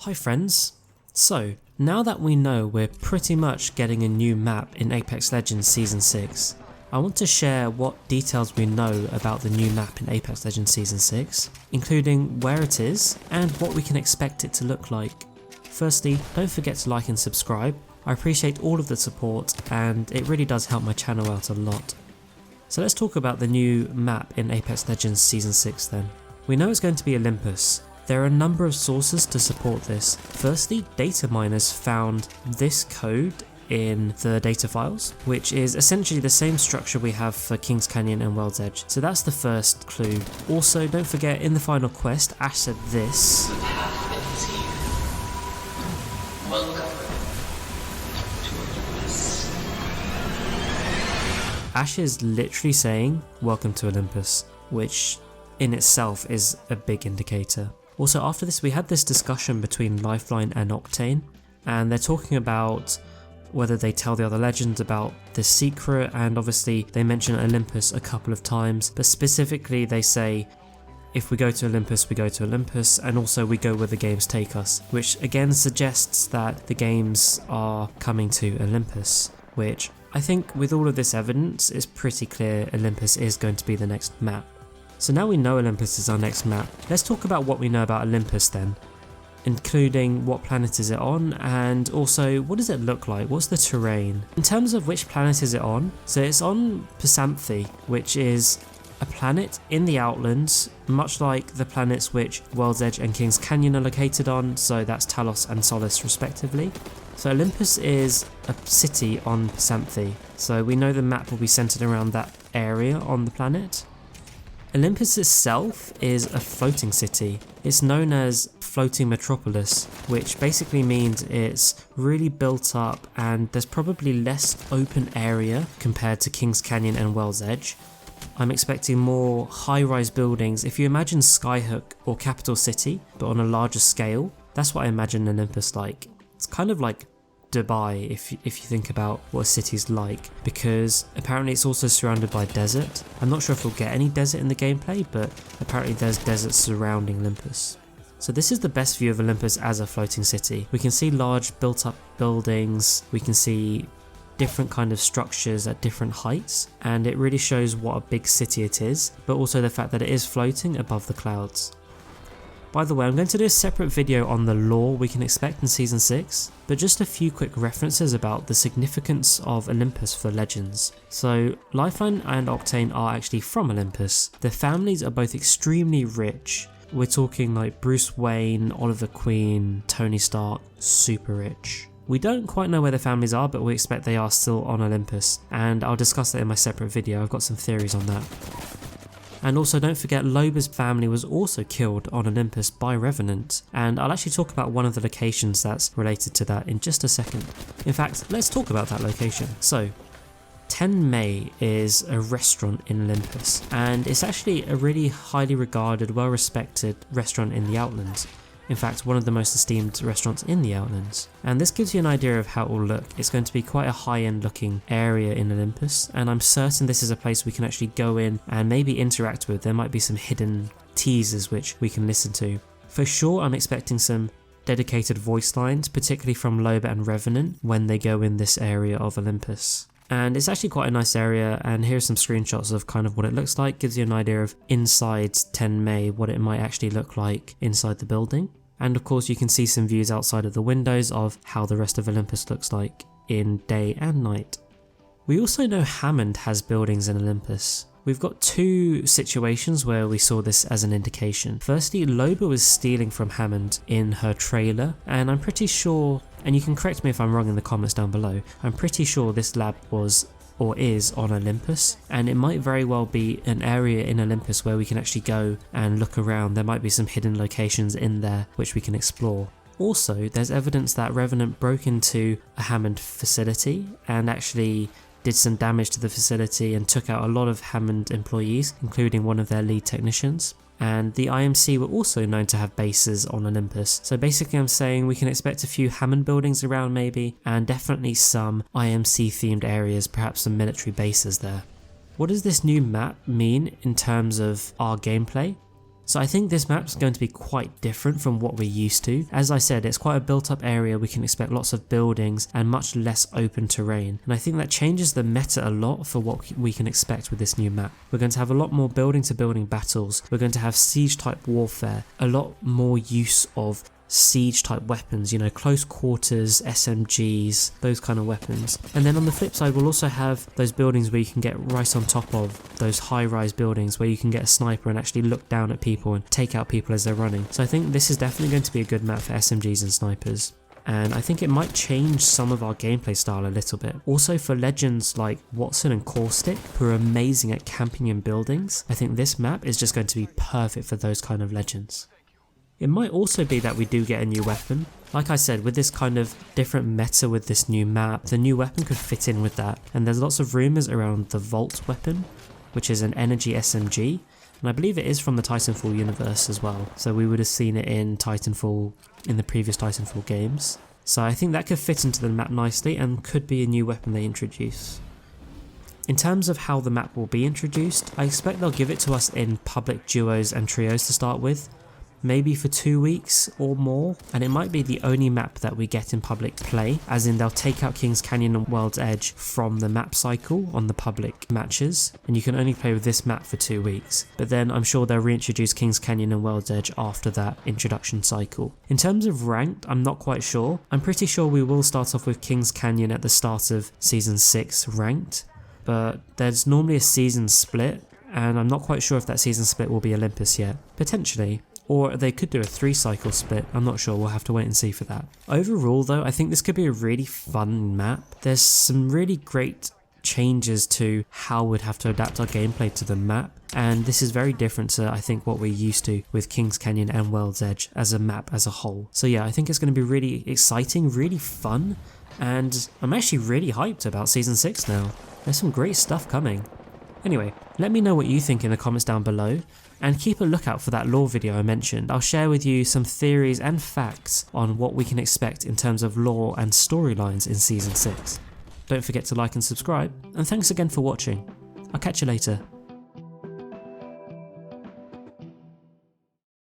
Hi friends. So, now that we know we're pretty much getting a new map in Apex Legends Season 6, I want to share what details we know about the new map in Apex Legends Season 6, including where it is and what we can expect it to look like. Firstly, don't forget to like and subscribe. I appreciate all of the support and it really does help my channel out a lot. So let's talk about the new map in Apex Legends Season 6 then. We know it's going to be Olympus. There are a number of sources to support this. Firstly, data miners found this code in the data files, which is essentially the same structure we have for Kings Canyon and World's Edge. So that's the first clue. Also, don't forget in the final quest, Ash said this. Ash is literally saying, "Welcome to Olympus," which in itself is a big indicator. Also, after this we had this discussion between Lifeline and Octane, and they're talking about whether they tell the other legends about this secret, and obviously they mention Olympus a couple of times, but specifically they say if we go to Olympus, we go to Olympus, and also we go where the games take us, which again suggests that the games are coming to Olympus, which I think with all of this evidence is pretty clear Olympus is going to be the next map. So now we know Olympus is our next map, let's talk about what we know about Olympus then, including what planet is it on and also what does it look like, what's the terrain. In terms of which planet is it on, so it's on Pasamthe, which is a planet in the Outlands, much like the planets which World's Edge and Kings Canyon are located on, so that's Talos and Solace respectively. So Olympus is a city on Pasamthe, so we know the map will be centered around that area on the planet. Olympus itself is a floating city. It's known as Floating Metropolis, which basically means it's really built up and there's probably less open area compared to Kings Canyon and World's Edge. I'm expecting more high-rise buildings. If you imagine Skyhook or Capital City, but on a larger scale, that's what I imagine Olympus like. It's kind of like Dubai if you think about what a city's like, because apparently it's also surrounded by desert. I'm not sure if we'll get any desert in the gameplay, but apparently there's desert surrounding Olympus. So this is the best view of Olympus as a floating city. We can see large built up buildings, we can see different kind of structures at different heights, and it really shows what a big city it is, but also the fact that it is floating above the clouds. By the way, I'm going to do a separate video on the lore we can expect in Season 6, but just a few quick references about the significance of Olympus for Legends. So, Lifeline and Octane are actually from Olympus. Their families are both extremely rich. We're talking like Bruce Wayne, Oliver Queen, Tony Stark, super rich. We don't quite know where their families are, but we expect they are still on Olympus, and I'll discuss that in my separate video. I've got some theories on that. And also don't forget Loba's family was also killed on Olympus by Revenant, and I'll actually talk about one of the locations that's related to that in just a second. In fact, let's talk about that location. So, 10 May is a restaurant in Olympus, and it's actually a really highly regarded, well respected restaurant in the Outlands. In fact, one of the most esteemed restaurants in the Outlands. And this gives you an idea of how it will look. It's going to be quite a high-end looking area in Olympus, and I'm certain this is a place we can actually go in and maybe interact with. There might be some hidden teasers which we can listen to. For sure, I'm expecting some dedicated voice lines, particularly from Loba and Revenant when they go in this area of Olympus. And it's actually quite a nice area, and here's some screenshots of kind of what it looks like. Gives you an idea of inside 10 May, what it might actually look like inside the building. And of course you can see some views outside of the windows of how the rest of Olympus looks like in day and night. We also know Hammond has buildings in Olympus. We've got two situations where we saw this as an indication. Firstly, Loba was stealing from Hammond in her trailer, and I'm pretty sure, and you can correct me if I'm wrong in the comments down below, I'm pretty sure this lab was or is on Olympus, and it might very well be an area in Olympus where we can actually go and look around. There might be some hidden locations in there which we can explore. Also, there's evidence that Revenant broke into a Hammond facility and actually did some damage to the facility and took out a lot of Hammond employees, including one of their lead technicians. And the IMC were also known to have bases on Olympus. So basically I'm saying we can expect a few Hammond buildings around maybe, and definitely some IMC themed areas, perhaps some military bases there. What does this new map mean in terms of our gameplay? So I think this map's going to be quite different from what we're used to. As I said, it's quite a built up area, we can expect lots of buildings and much less open terrain. And I think that changes the meta a lot for what we can expect with this new map. We're going to have a lot more building to building battles, we're going to have siege type warfare, a lot more use of siege type weapons, you know, close quarters, SMGs, those kind of weapons. And then on the flip side, we'll also have those buildings where you can get right on top of those high-rise buildings where you can get a sniper and actually look down at people and take out people as they're running. So I think this is definitely going to be a good map for SMGs and snipers. And I think it might change some of our gameplay style a little bit. Also for legends like Watson and Caustic, who are amazing at camping in buildings, I think this map is just going to be perfect for those kind of legends. It might also be that we do get a new weapon. Like I said, with this kind of different meta with this new map, the new weapon could fit in with that. And there's lots of rumours around the Vault weapon, which is an energy SMG. And I believe it is from the Titanfall universe as well. So we would have seen it in Titanfall, in the previous Titanfall games. So I think that could fit into the map nicely and could be a new weapon they introduce. In terms of how the map will be introduced, I expect they'll give it to us in public duos and trios to start with. Maybe for 2 weeks or more, and it might be the only map that we get in public play, as in they'll take out King's Canyon and World's Edge from the map cycle on the public matches, and you can only play with this map for 2 weeks, but then I'm sure they'll reintroduce King's Canyon and World's Edge after that introduction cycle. In terms of ranked, I'm not quite sure. I'm pretty sure we will start off with King's Canyon at the start of Season 6 ranked, but there's normally a season split, and I'm not quite sure if that season split will be Olympus yet. Potentially. Or they could do a 3-cycle split, I'm not sure, we'll have to wait and see for that. Overall though, I think this could be a really fun map. There's some really great changes to how we'd have to adapt our gameplay to the map, and this is very different to I think what we're used to with King's Canyon and World's Edge as a map as a whole. So yeah, I think it's going to be really exciting, really fun, and I'm actually really hyped about Season 6 now. There's some great stuff coming. Anyway, let me know what you think in the comments down below, and keep a lookout for that lore video I mentioned. I'll share with you some theories and facts on what we can expect in terms of lore and storylines in Season 6. Don't forget to like and subscribe, and thanks again for watching. I'll catch you later.